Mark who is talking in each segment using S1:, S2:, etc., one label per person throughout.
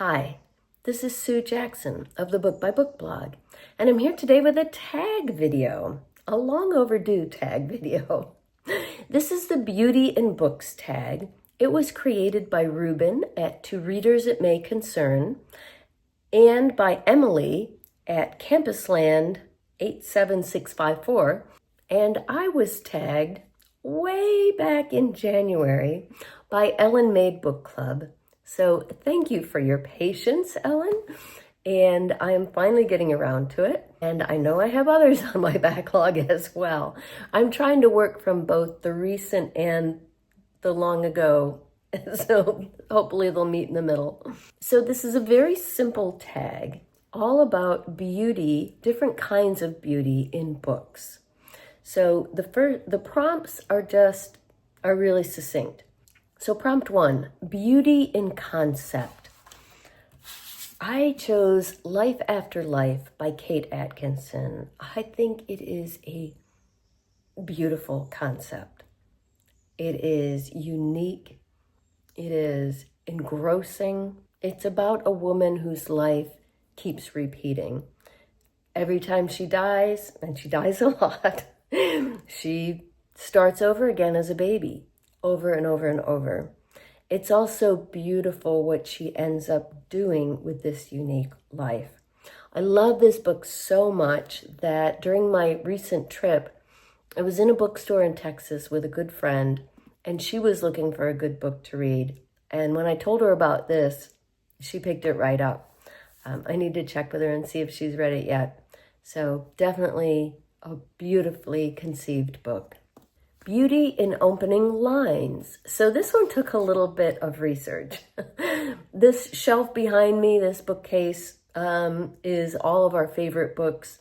S1: Hi, this is Sue Jackson of the Book by Book blog, and I'm here today with a tag video, a long overdue tag video. This is the Beauty in Books tag. It was created by Ruben at To Readers It May Concern and by Emily at Campusland 87654, and I was tagged way back in January by Ellen Made Book Club. So thank you for your patience, Ellen, and I am finally getting around to it. And I know I have others on my backlog as well. I'm trying to work from both the recent and the long ago, so hopefully they'll meet in the middle. So this is a very simple tag, all about beauty, different kinds of beauty in books. So the prompts are really succinct. So prompt 1, beauty in concept. I chose Life After Life by Kate Atkinson. I think it is a beautiful concept. It is unique. It is engrossing. It's about a woman whose life keeps repeating. Every time she dies, and she dies a lot, she starts over again as a baby. Over and over and over. It's also beautiful what she ends up doing with this unique life. I love this book so much that during my recent trip, I was in a bookstore in Texas with a good friend, and she was looking for a good book to read. And when I told her about this, she picked it right up. I need to check with her and see if she's read it yet. So definitely a beautifully conceived book. Beauty in opening lines. So this one took a little bit of research. This shelf behind me, this bookcase, is all of our favorite books.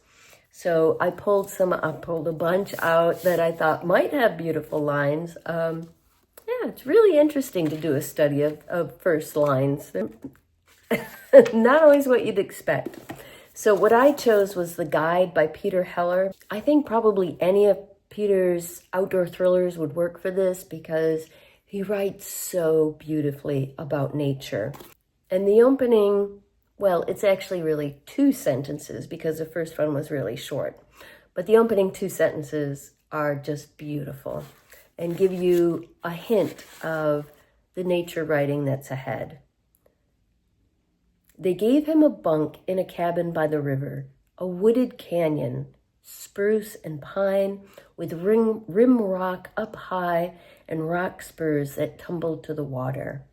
S1: So I pulled a bunch out that I thought might have beautiful lines. Yeah, it's really interesting to do a study of first lines. Not always what you'd expect. So what I chose was The Guide by Peter Heller. I think probably any of Peter's outdoor thrillers would work for this because he writes so beautifully about nature. And the opening, well, it's actually really 2 sentences because the first one was really short. But the opening 2 sentences are just beautiful and give you a hint of the nature writing that's ahead. They gave him a bunk in a cabin by the river, a wooded canyon, spruce and pine with rim rock up high and rock spurs that tumbled to the water.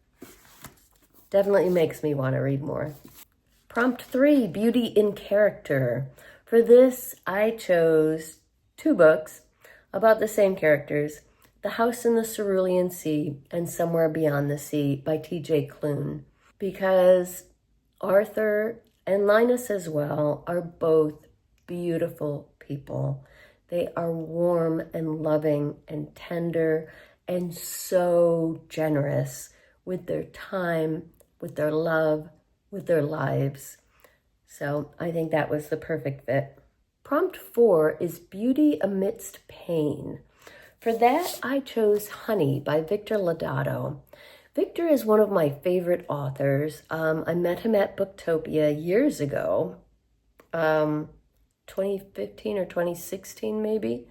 S1: Definitely makes me want to read more. Prompt 3, beauty in character. For this, I chose 2 books about the same characters, The House in the Cerulean Sea and Somewhere Beyond the Sea by T.J. Klune, because Arthur and Linus as well are both beautiful people. They are warm and loving and tender and so generous with their time, with their love, with their lives. So I think that was the perfect fit. Prompt 4 is beauty amidst pain. For that, I chose Honey by Victor Lodato. Victor is one of my favorite authors. I met him at Booktopia years ago. 2015 or 2016 maybe.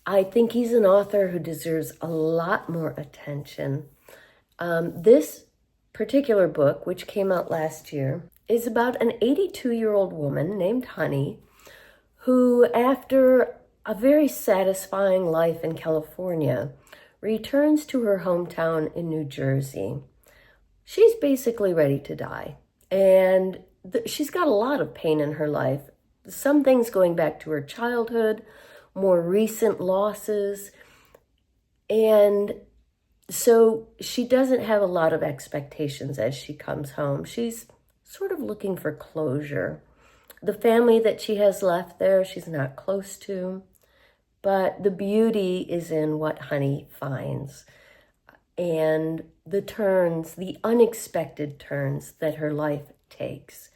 S1: I think he's an author who deserves a lot more attention. This particular book, which came out last year, is about an 82-year-old woman named Honey who, after a very satisfying life in California, returns to her hometown in New Jersey. She's basically ready to die, and she's got a lot of pain in her life. Some things going back to her childhood, more recent losses. And so she doesn't have a lot of expectations as she comes home. She's sort of looking for closure. The family that she has left there, she's not close to. But the beauty is in what Honey finds. And the turns, the unexpected turns that her life takes.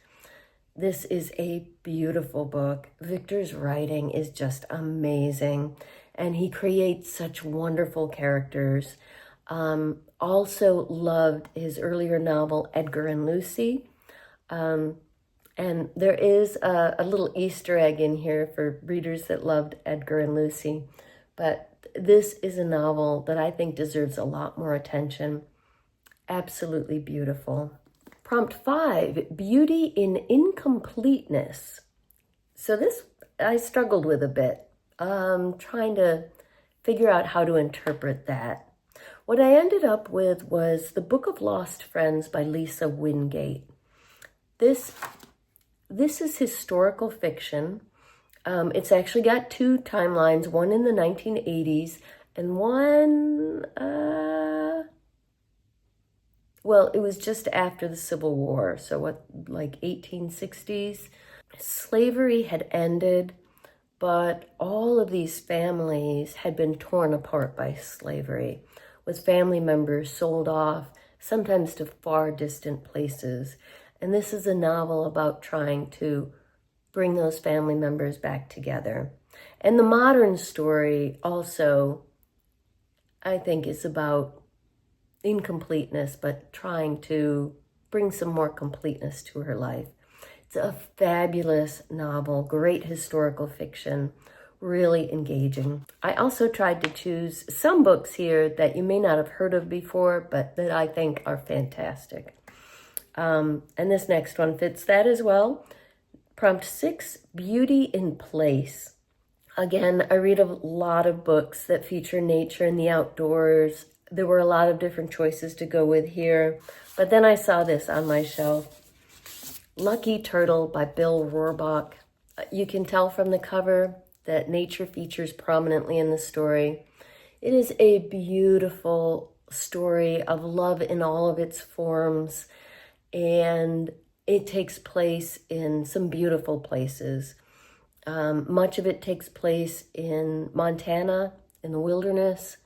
S1: This is a beautiful book. Victor's writing is just amazing, and he creates such wonderful characters. also loved his earlier novel, Edgar and Lucy. And there is a little Easter egg in here for readers that loved Edgar and Lucy. But this is a novel that I think deserves a lot more attention. Absolutely beautiful. Prompt 5, Beauty in Incompleteness. So this I struggled with a bit, trying to figure out how to interpret that. What I ended up with was The Book of Lost Friends by Lisa Wingate. This is historical fiction. It's actually got 2 timelines, one in the 1980s and one, well, it was just after the Civil War, so what, like 1860s? Slavery had ended, but all of these families had been torn apart by slavery, with family members sold off, sometimes to far distant places. And this is a novel about trying to bring those family members back together. And the modern story also, I think, is about incompleteness, but trying to bring some more completeness to her life. It's a fabulous novel, great historical fiction, really engaging. I also tried to choose some books here that you may not have heard of before, but that I think are fantastic. And this next one fits that as well. Prompt 6, Beauty in Place. Again, I read a lot of books that feature nature and the outdoors. There were a lot of different choices to go with here, but then I saw this on my shelf. Lucky Turtle by Bill Rohrbach. You can tell from the cover that nature features prominently in the story. It is a beautiful story of love in all of its forms, and it takes place in some beautiful places. Much of it takes place in Montana, in the wilderness,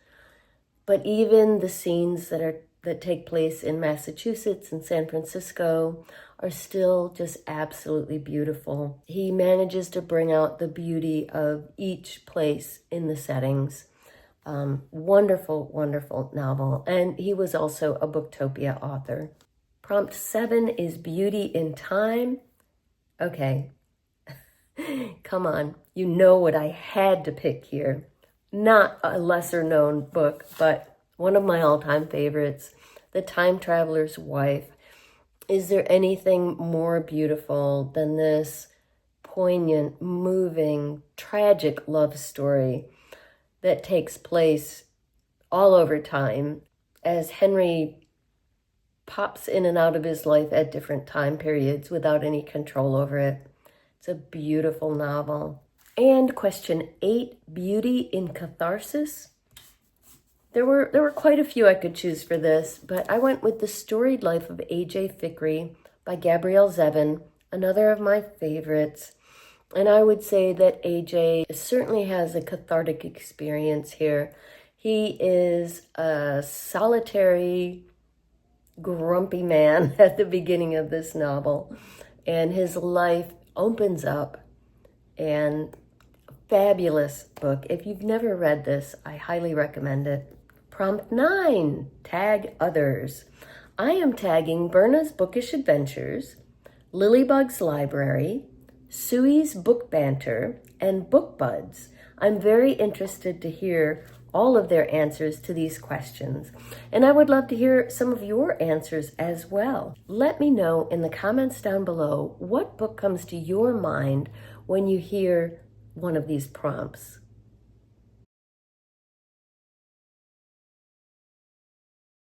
S1: but even the scenes that take place in Massachusetts and San Francisco are still just absolutely beautiful. He manages to bring out the beauty of each place in the settings. Wonderful, wonderful novel. And he was also a Booktopia author. Prompt 7 is Beauty in Time. Okay, come on. You know what I had to pick here. Not a lesser known book, but one of my all-time favorites, The Time Traveler's Wife. Is there anything more beautiful than this poignant, moving, tragic love story that takes place all over time as Henry pops in and out of his life at different time periods without any control over it? It's a beautiful novel. And question 8, Beauty in Catharsis. There were quite a few I could choose for this, but I went with The Storied Life of A.J. Fikry by Gabrielle Zevin, another of my favorites. And I would say that A.J. certainly has a cathartic experience here. He is a solitary, grumpy man at the beginning of this novel, and his life opens up, and fabulous book. If you've never read this, I highly recommend it. Prompt 9, Tag Others. I am tagging Berna's Bookish Adventures, Lilybug's Library, Suey's Book Banter, and Book Buds. I'm very interested to hear all of their answers to these questions, and I would love to hear some of your answers as well. Let me know in the comments down below what book comes to your mind when you hear one of these prompts.